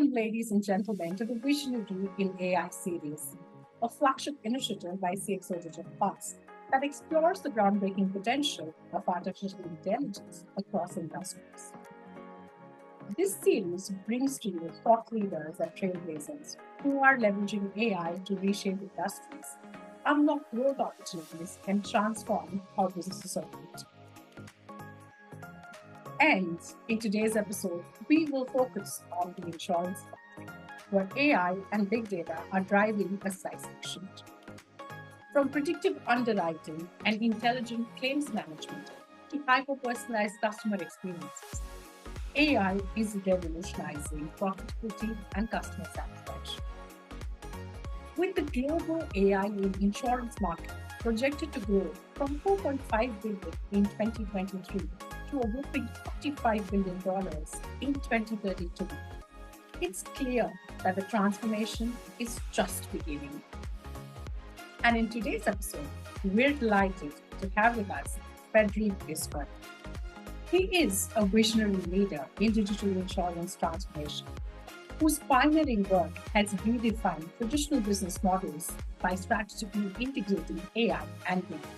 Welcome, ladies and gentlemen, to the Visionary in AI series, a flagship initiative by CXO Digital Pass that explores the groundbreaking potential of artificial intelligence across industries. This series brings to you thought leaders and trailblazers who are leveraging AI to reshape industries, unlock growth opportunities, and transform how businesses operate. And in today's episode, we will focus on the insurance sector, where AI and big data are driving a seismic shift. From predictive underwriting and intelligent claims management to hyper-personalized customer experiences, AI is revolutionizing profitability and customer satisfaction. With the global AI in insurance market projected to grow from 4.5 billion in 2023 to a whopping $45 billion in 2032, it's clear that the transformation is just beginning. And in today's episode, we're delighted to have with us Frederik Bisbjerg. He is a visionary leader in digital insurance transformation, whose pioneering work has redefined traditional business models by strategically integrating AI and data.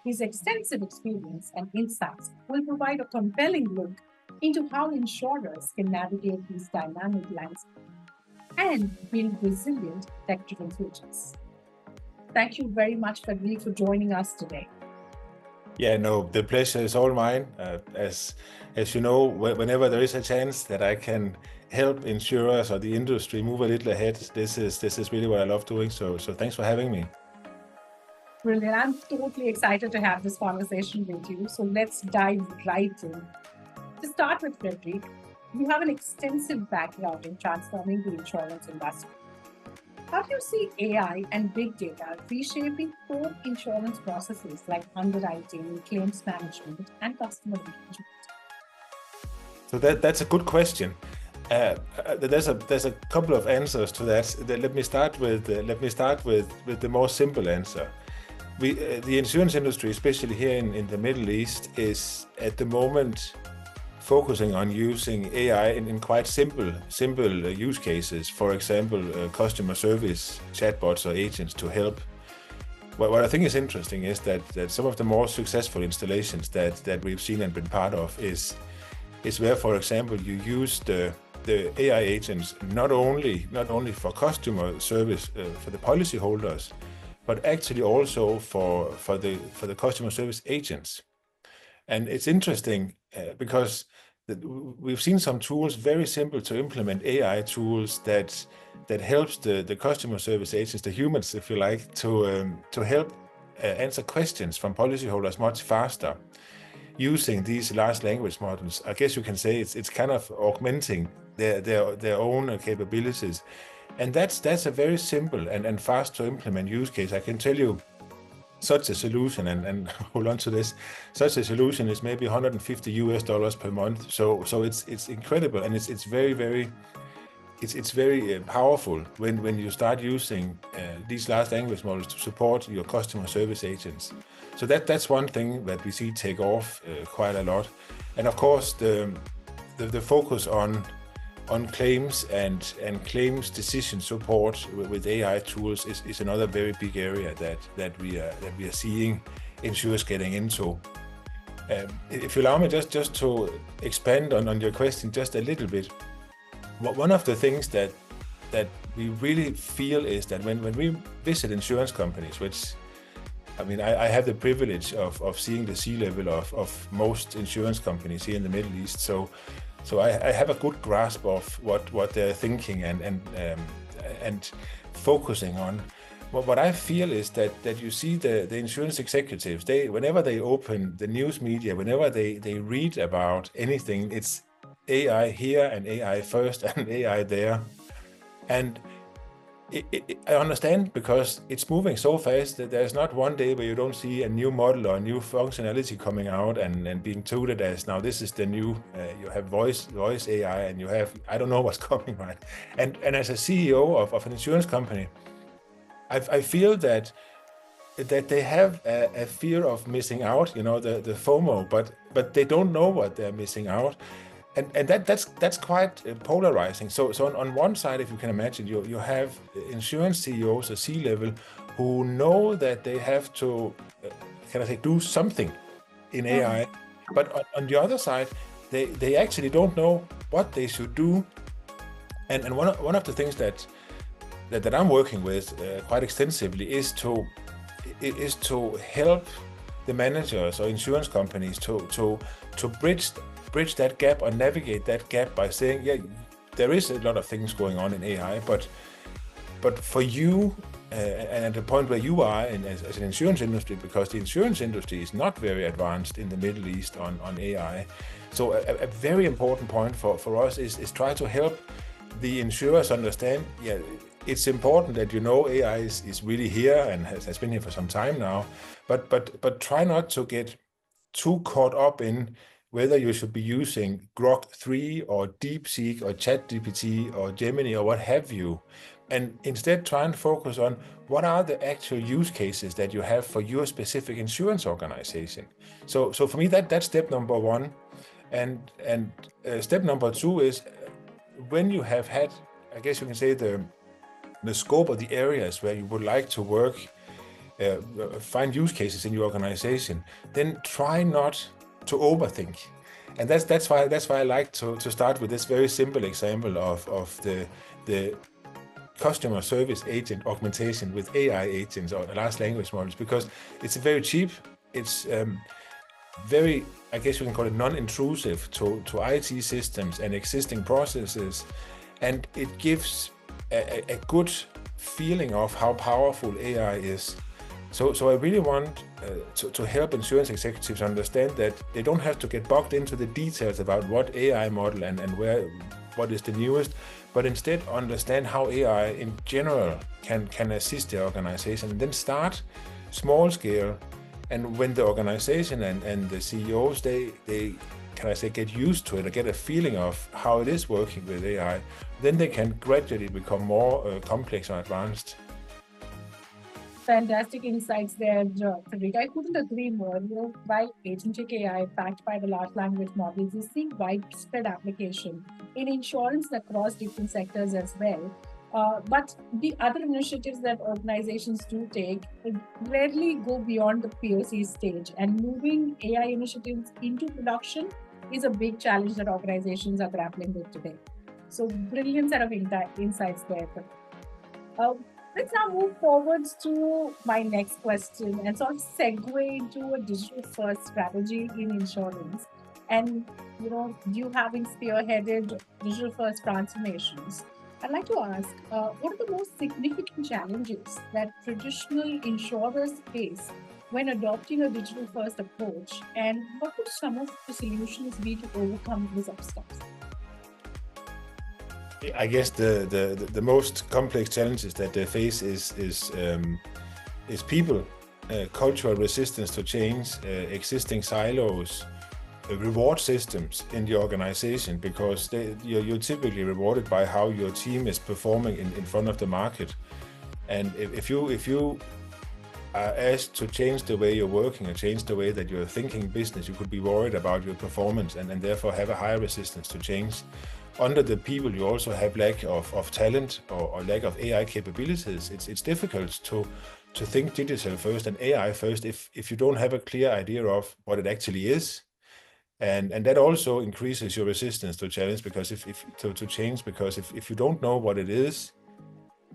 His extensive experience and insights will provide a compelling look into how insurers can navigate these dynamic landscapes and build resilient tech-driven futures. Thank you very much, Frederik, for joining us today. Yeah, no, the pleasure is all mine. As you know, whenever there is a chance that I can help insurers or the industry move a little ahead, this is really what I love doing. So thanks for having me. Brilliant. I'm totally excited to have this conversation with you. So let's dive right in. To start with, Frederik, you have an extensive background in transforming the insurance industry. How do you see AI and big data reshaping core insurance processes like underwriting, claims management, and customer engagement? So that's a good question. There's a couple of answers to that. Let me start with the more simple answer. The insurance industry, especially here in the Middle East, is at the moment focusing on using AI in quite simple use cases. For example, customer service chatbots or agents to help. What I think is interesting is that some of the more successful installations that we've seen and been part of is where, for example, you use the AI agents not only for customer service for the policyholders, but actually also for the customer service agents. And it's interesting because we've seen some tools, very simple to implement AI tools that helps the customer service agents, the humans, if you like, to help answer questions from policyholders much faster using these large language models. I guess you can say it's kind of augmenting their own capabilities. And that's a very simple and fast to implement use case. I can tell you such a solution, and hold on to this, such a solution is maybe $150 per month. So it's incredible, and it's very powerful when you start using these large language models to support your customer service agents. So that's one thing that we see take off quite a lot. And of course the focus on claims and claims decision support with AI tools is another very big area that we are seeing insurers getting into. If you allow me just to expand on your question just a little bit, one of the things that we really feel is that when we visit insurance companies, which I mean, I have the privilege of seeing the C-level of most insurance companies here in the Middle East. So I have a good grasp of what they're thinking and focusing on. What I feel is that you see the insurance executives, whenever they open the news media, whenever they read about anything, it's AI here and AI first and AI there. And I understand, because it's moving so fast that there's not one day where you don't see a new model or a new functionality coming out and being touted as, now this is the new, you have voice AI, and you have, I don't know what's coming, right? And as a CEO of an insurance company, I feel that they have a fear of missing out, the FOMO, but they don't know what they're missing out. and that's quite polarizing. So on one side, if you can imagine, you have insurance CEOs at C-level who know that they have to do something in AI, but on the other side, they actually don't know what they should do. And one of the things that I'm working with quite extensively is to help the managers or insurance companies to bridge that gap or navigate that gap by saying, yeah, there is a lot of things going on in AI, but for you, and at the point where you are as an insurance industry, because the insurance industry is not very advanced in the Middle East on AI. So a very important point for us is try to help the insurers understand, yeah, it's important that AI is really here and has been here for some time now, but try not to get too caught up in whether you should be using Grok 3 or DeepSeek or ChatGPT or Gemini or what have you, and instead try and focus on what are the actual use cases that you have for your specific insurance organization. So for me, that's step number one, and step number two is when you have had, I guess you can say, the scope of the areas where you would like to work, find use cases in your organization, then try not to overthink. And that's why I like to start with this very simple example of the customer service agent augmentation with AI agents or large language models, because it's very cheap, it's very, I guess you can call it non-intrusive to IT systems and existing processes, and it gives a good feeling of how powerful AI is. So I really want to help insurance executives understand that they don't have to get bogged into the details about what AI model and what is the newest, but instead understand how AI in general can assist the organization, and then start small scale. And when the organization and the CEOs, they get used to it or get a feeling of how it is working with AI, then they can gradually become more complex or advanced. Fantastic insights there, Frederik. I couldn't agree more. While agentic AI backed by the large language models is seeing widespread application in insurance across different sectors as well. But the other initiatives that organizations do take rarely go beyond the POC stage, and moving AI initiatives into production is a big challenge that organizations are grappling with today. So, brilliant set of insights there. Uh, let's now move forwards to my next question and sort of segue into a digital first strategy in insurance. And you having spearheaded digital first transformations, I'd like to ask, what are the most significant challenges that traditional insurers face when adopting a digital first approach, and what would some of the solutions be to overcome these obstacles? I guess the most complex challenges that they face is people, cultural resistance to change, existing silos, reward systems in the organization, because you're typically rewarded by how your team is performing in front of the market. And if you are asked to change the way you're working or change the way that you're thinking business, you could be worried about your performance and therefore have a higher resistance to change. Under the people, you also have lack of talent or lack of AI capabilities. It's difficult to think digital first and AI first if you don't have a clear idea of what it actually is. And that also increases your resistance to challenge, because to change, because if you don't know what it is,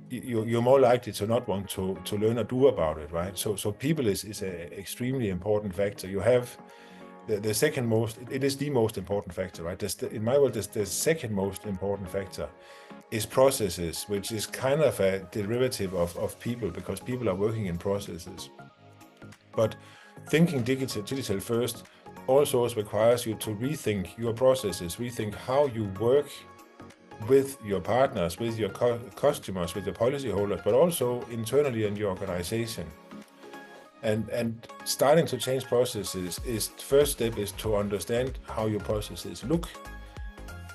you're more likely to not want to learn or do about it, right? So people is an extremely important factor. You have the second most, it is the most important factor, right? In my world, the second most important factor is processes, which is kind of a derivative of people, because people are working in processes. But thinking digital first also requires you to rethink your processes, rethink how you work with your partners, with your customers, with your policyholders, but also internally in your organization. And starting to change processes first step is to understand how your processes look.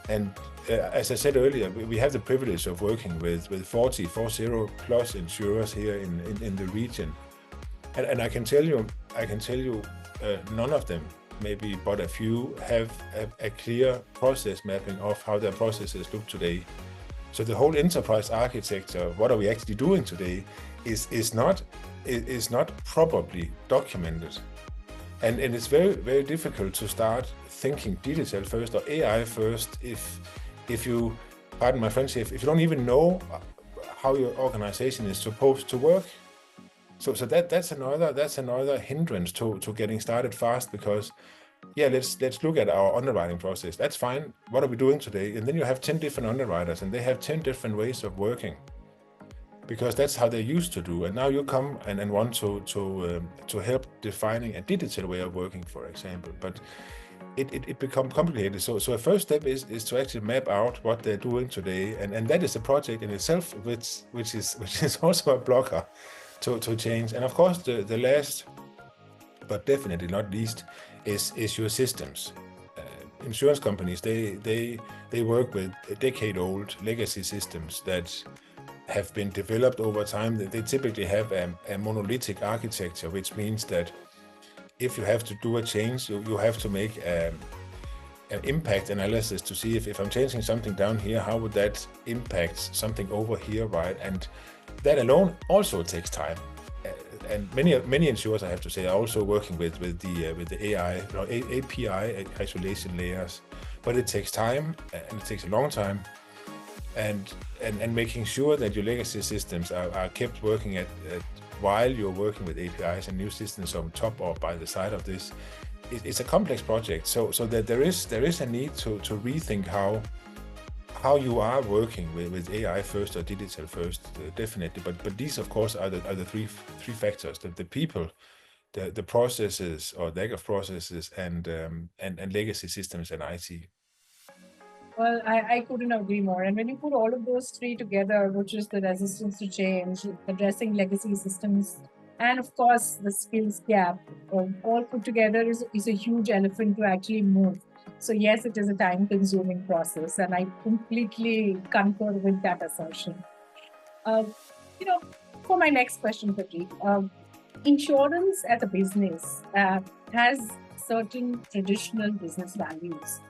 And as I said earlier, we have the privilege of working with 40 plus insurers here in the region. And I can tell you, none of them maybe but a few have a clear process mapping of how their processes look today. So the whole enterprise architecture, what are we actually doing today, is not properly documented. And it's very, very difficult to start thinking digital first or AI first if you, pardon my French, if you don't even know how your organization is supposed to work. So that's another hindrance to getting started fast, because let's look at our underwriting process. That's fine. What are we doing today? And then you have 10 different underwriters and they have 10 different ways of working, because that's how they used to do. And now you come and want to help defining a digital way of working, for example. But it becomes complicated. So a first step is to actually map out what they're doing today, and that is a project in itself, which is also a blocker to change. And of course, the last, but definitely not least, is your systems. Insurance companies, they work with decade-old legacy systems that have been developed over time. They typically have a monolithic architecture, which means that if you have to do a change, you have to make an impact analysis to see if I'm changing something down here, how would that impact something over here, right? And that alone also takes time. And many insurers, I have to say, are also working with the AI, API isolation layers, but it takes time, and it takes a long time. And making sure that your legacy systems are kept working at while you're working with APIs and new systems on top or by the side of this, it's a complex project. So that there is a need to rethink how you are working with AI first or digital first, definitely. But these, of course, are the three factors: the people, the processes or lack of processes, and legacy systems and IT. Well, I couldn't agree more. And when you put all of those three together, which is the resistance to change, addressing legacy systems, and of course the skills gap, all put together is a huge elephant to actually move. So yes, it is a time-consuming process, and I completely concur with that assertion. For my next question, Pradeep, insurance as a business has certain traditional business values.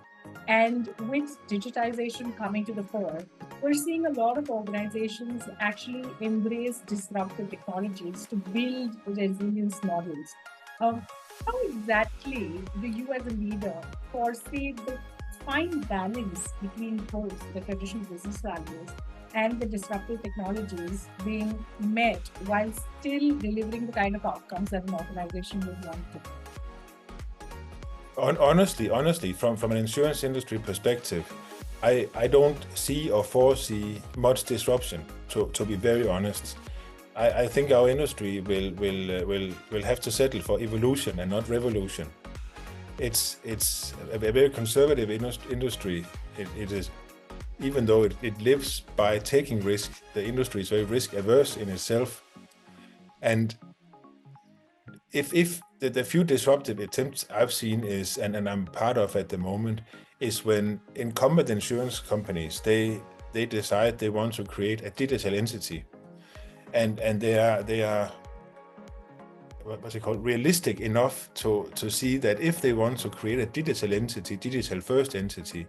And with digitization coming to the fore, we're seeing a lot of organizations actually embrace disruptive technologies to build resilience models. How exactly do you, as a leader, foresee the fine balance between both the traditional business values and the disruptive technologies being met while still delivering the kind of outcomes that an organization would want to? Honestly, from an insurance industry perspective, I don't see or foresee much disruption. To be very honest, I think our industry will have to settle for evolution and not revolution. It's a very conservative industry. It is, even though it lives by taking risk. The industry is very risk averse in itself, and if the few disruptive attempts I've seen is, and I'm part of at the moment, is when incumbent insurance companies, they decide they want to create a digital entity, and they are what's it called, realistic enough to see that if they want to create a digital entity, digital first entity,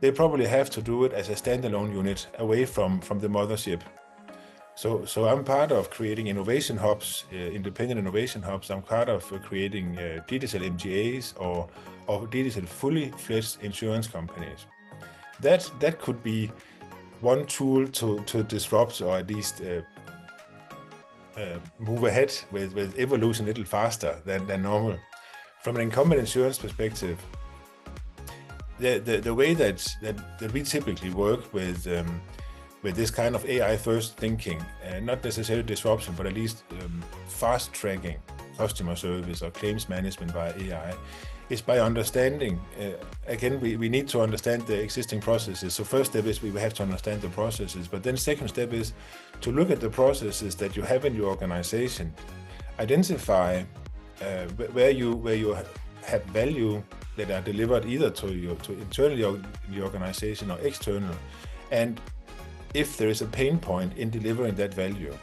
they probably have to do it as a standalone unit away from the mothership. So I'm part of creating innovation hubs, independent innovation hubs. I'm part of creating digital MGAs or digital fully fledged insurance companies. That could be one tool to disrupt, or at least move ahead with evolution a little faster than normal. From an incumbent insurance perspective, the way that we typically work with this kind of AI first thinking, not necessarily disruption, but at least fast tracking customer service or claims management via AI, is by understanding, again, we need to understand the existing processes. So first step is we have to understand the processes, but then second step is to look at the processes that you have in your organization, identify where you have value that are delivered either to internally in the organization or external, and if there is a pain point in delivering that value.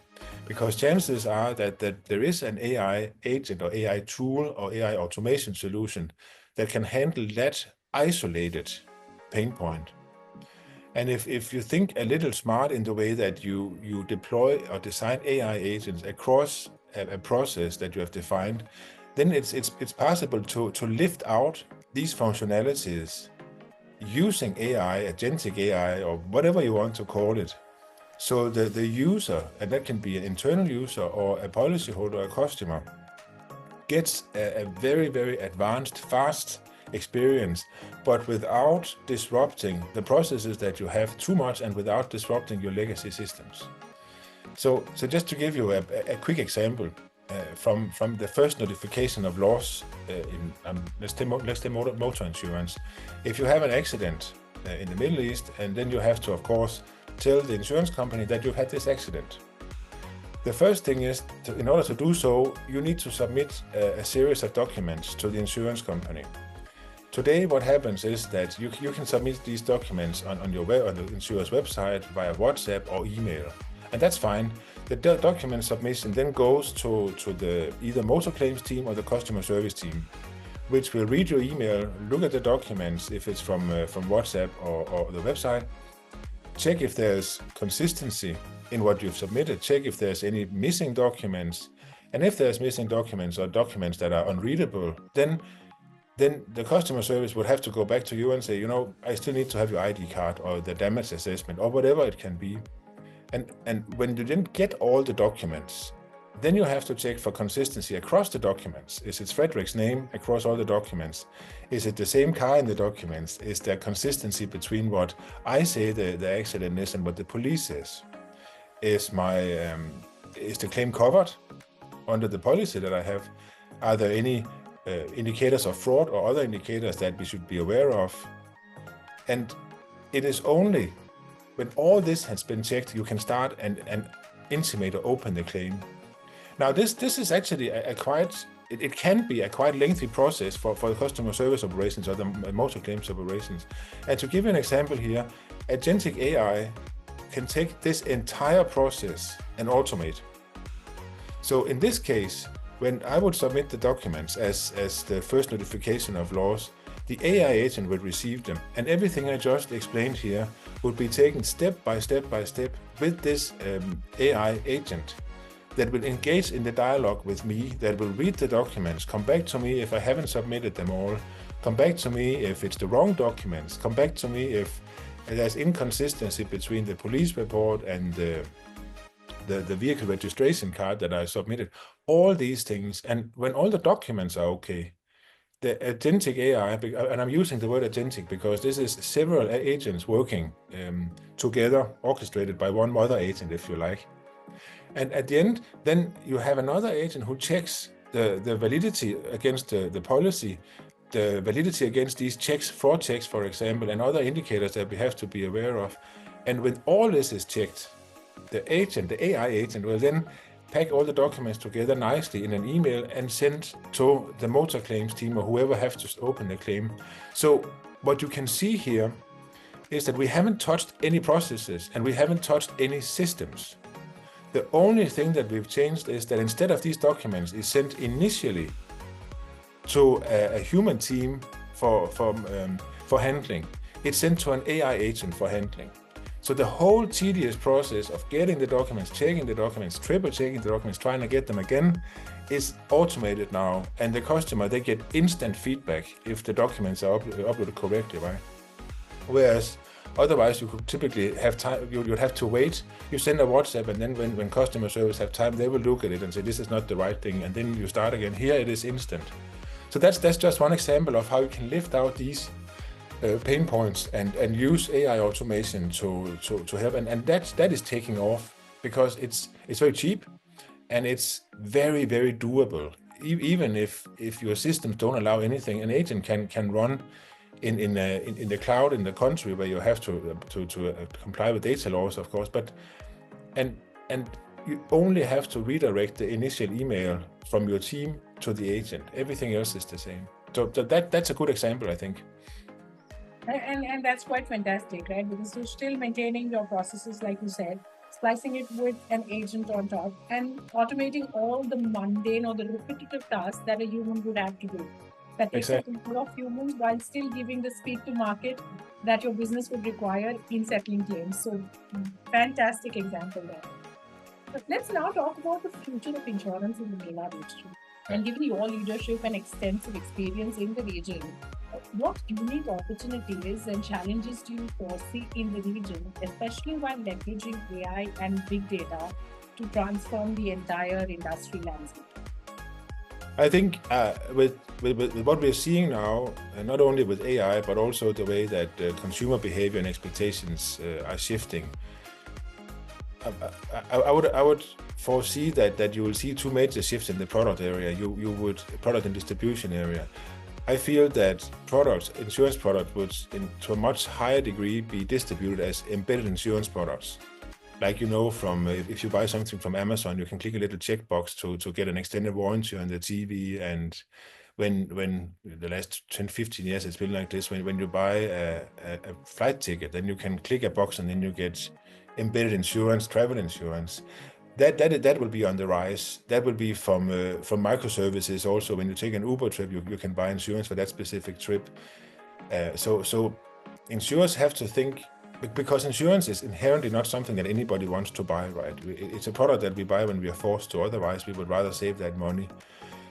Because chances are that there is an AI agent or AI tool or AI automation solution that can handle that isolated pain point. And if you think a little smart in the way that you deploy or design AI agents across a process that you have defined, then it's possible to lift out these functionalities using AI, agentic AI, or whatever you want to call it. So the user, and that can be an internal user or a policyholder, a customer, gets a very, very advanced, fast experience, but without disrupting the processes that you have too much and without disrupting your legacy systems. So just to give you a quick example, from the first notification of loss in let's say motor insurance. If you have an accident in the Middle East, and then you have to, of course, tell the insurance company that you've had this accident. The first thing is, in order to do so, you need to submit a series of documents to the insurance company. Today, what happens is that you can submit these documents on the insurer's website via WhatsApp or email, and that's fine. The document submission then goes to the either motor claims team or the customer service team, which will read your email, look at the documents if it's from WhatsApp or the website, check if there's consistency in what you've submitted, check if there's any missing documents, and if there's missing documents or documents that are unreadable, then the customer service would have to go back to you and say, I still need to have your ID card or the damage assessment or whatever it can be. And when you didn't get all the documents, then you have to check for consistency across the documents. Is it Frederik's name across all the documents? Is it the same car in the documents? Is there consistency between what I say the accident is and what the police says? Is the claim covered under the policy that I have? Are there any indicators of fraud or other indicators that we should be aware of? And it is only when all this has been checked, you can start and intimate or open the claim. Now, this is actually it can be a quite lengthy process for the customer service operations or the motor claims operations. And to give you an example here, agentic AI can take this entire process and automate. So in this case, when I would submit the documents as the first notification of loss, the AI agent would receive them, and everything I just explained here would be taken step by step by step with this AI agent that will engage in the dialogue with me, that will read the documents, come back to me if I haven't submitted them all, come back to me if it's the wrong documents, come back to me if there's inconsistency between the police report and the vehicle registration card that I submitted, all these things. And when all the documents are okay, the agentic AI, and I'm using the word agentic because this is several agents working together, orchestrated by one mother agent, if you like. And at the end, then you have another agent who checks the validity against the policy, the validity against these checks, fraud checks, for example, and other indicators that we have to be aware of. And when all this is checked, the AI agent, will then pack all the documents together nicely in an email and send to the motor claims team or whoever has to open the claim. So what you can see here is that we haven't touched any processes and we haven't touched any systems. The only thing that we've changed is that instead of these documents is sent initially to a human team for handling, it's sent to an AI agent for handling. So the whole tedious process of getting the documents, checking the documents, triple checking the documents, trying to get them again, is automated now. And the customer, they get instant feedback if the documents are uploaded correctly, right? Whereas otherwise you could typically have time, you'd have to wait. You send a WhatsApp, and then when customer service have time, they will look at it and say, this is not the right thing. And then you start again. Here it is instant. So that's just one example of how you can lift out these pain points and use AI automation to help, and that is taking off because it's very cheap and it's very, very doable. Even if your systems don't allow anything, an agent can run in the cloud in the country where you have to comply with data laws, of course, but and you only have to redirect the initial email from your team to the agent. Everything else is the same. So that's a good example, I think. And that's quite fantastic, right? Because you're still maintaining your processes, like you said, splicing it with an agent on top, and automating all the mundane or the repetitive tasks that a human would have to do. that takes Exactly. out the role of humans while still giving the speed to market that your business would require in settling claims. So, fantastic example there. But let's now talk about the future of insurance in the MENA region. And given your leadership and extensive experience in the region, what unique opportunities and challenges do you foresee in the region, especially while leveraging AI and big data to transform the entire industry landscape? I think with what we're seeing now, not only with AI, but also the way that consumer behavior and expectations are shifting, I would foresee that you will see two major shifts in the product area. You would product and distribution area. I feel that insurance products would, to a much higher degree, be distributed as embedded insurance products. Like, from if you buy something from Amazon, you can click a little checkbox to get an extended warranty on the TV. And when the last 10, 15 years, it's been like this, when you buy a flight ticket, then you can click a box and then you get embedded insurance, travel insurance. That will be on the rise. That will be from microservices also. When you take an Uber trip, you can buy insurance for that specific trip. So insurers have to think, because insurance is inherently not something that anybody wants to buy, right? It's a product that we buy when we are forced to. Otherwise, we would rather save that money.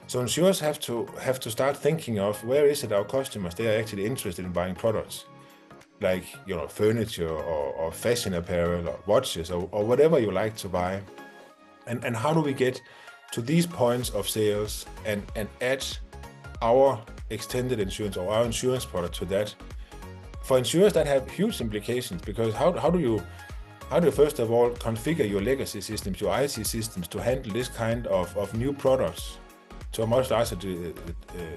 So insurers have to start thinking of where is it our customers, they are actually interested in buying products, like furniture or fashion apparel or watches or whatever you like to buy. And how do we get to these points of sales and add our extended insurance or our insurance product to that? For insurers, that have huge implications, because how do you first of all configure your legacy systems, your IT systems, to handle this kind of new products to a much larger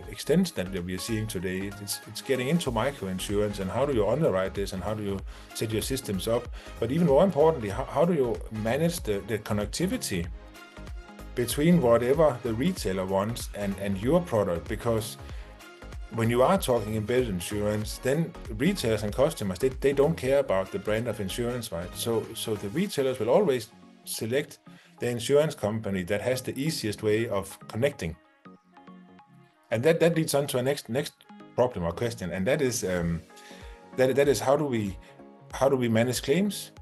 extent than we are seeing today? It's getting into micro insurance, and how do you underwrite this, and how do you set your systems up? But even more importantly, how do you manage the connectivity between whatever the retailer wants and your product? Because when you are talking embedded insurance, then retailers and customers, they don't care about the brand of insurance, right? So the retailers will always select the insurance company that has the easiest way of connecting. And that leads on to a next problem or question, and that is how do we manage claims?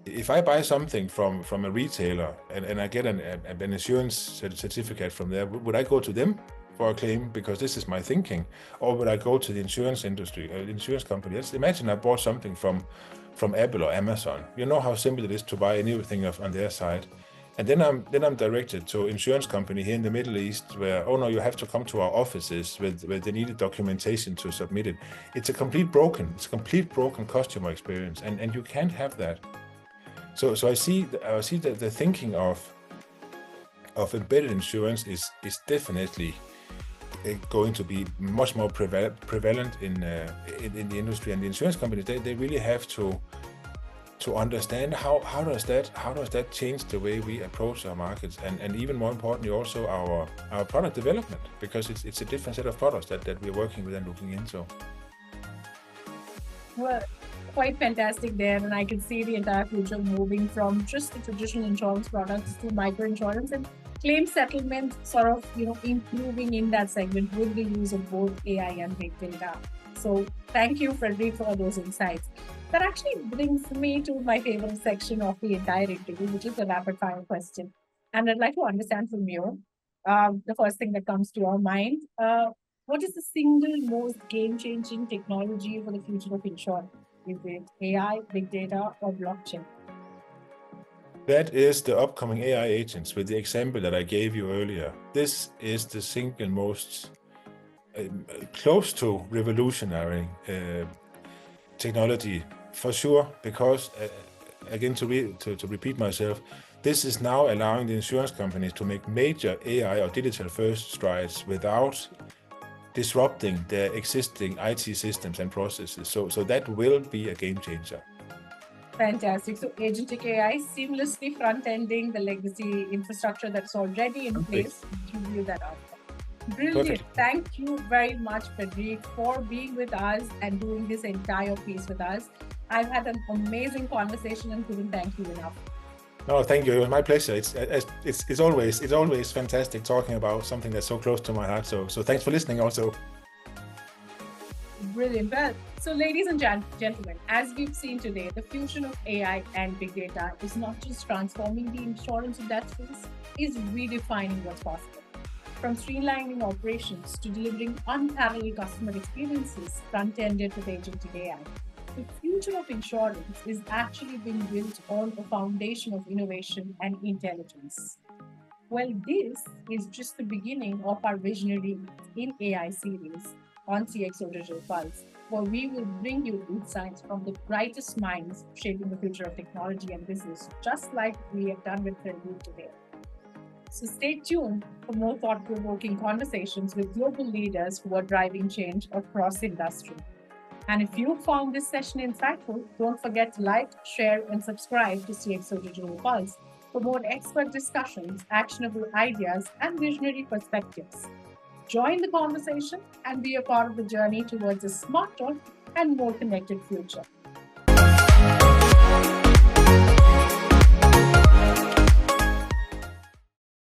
If I buy something from a retailer and I get an insurance certificate from there, would I go to them for a claim because this is my thinking, or would I go to the insurance industry, insurance company? Let's imagine I bought something from Apple or Amazon. You know how simple it is to buy anything on their side. And then I'm directed to insurance company here in the Middle East, where, oh no, you have to come to our offices with the needed documentation to submit it. It's a complete broken customer experience, and you can't have that. So I see that the thinking of embedded insurance is definitely going to be much more prevalent in the industry, and the insurance companies, they really have to understand how does that change the way we approach our markets, and even more importantly also our product development, because it's a different set of products that we're working with and looking into. Well, quite fantastic there, and I can see the entire future moving from just the traditional insurance products to micro insurance and claim settlement, sort of improving in that segment with the use of both AI and big data. So thank you, Frederik, for those insights. That actually brings me to my favorite section of the entire interview, which is the rapid fire question. And I'd like to understand from you, the first thing that comes to our mind, what is the single most game-changing technology for the future of insurance? Is it AI, big data, or blockchain? That is the upcoming AI agents, with the example that I gave you earlier. This is the single most close to revolutionary technology, for sure, because again, to repeat myself, this is now allowing the insurance companies to make major AI or digital first strides without disrupting their existing IT systems and processes. So that will be a game changer. Fantastic. So agentic AI seamlessly front-ending the legacy infrastructure that's already in place to give that out. Brilliant. Perfect. Thank you very much, Frederik, for being with us and doing this entire piece with us. I've had an amazing conversation and couldn't thank you enough. No, thank you. It was my pleasure. It's always fantastic talking about something that's so close to my heart. So thanks for listening also. Brilliant. Well, so ladies and gentlemen, as we've seen today, the fusion of AI and big data is not just transforming the insurance industries, is redefining what's possible. From streamlining operations to delivering unparalleled customer experiences front-ended with agentic AI, the future of insurance is actually being built on a foundation of innovation and intelligence. Well, this is just the beginning of our Visionaries in AI series on CXO Digital Pulse, where we will bring you insights from the brightest minds shaping the future of technology and business, just like we have done with Frederick today. So stay tuned for more thought provoking conversations with global leaders who are driving change across industry. And if you found this session insightful, don't forget to like, share, and subscribe to CXO Digital Pulse for more expert discussions, actionable ideas, and visionary perspectives. Join the conversation and be a part of the journey towards a smarter and more connected future.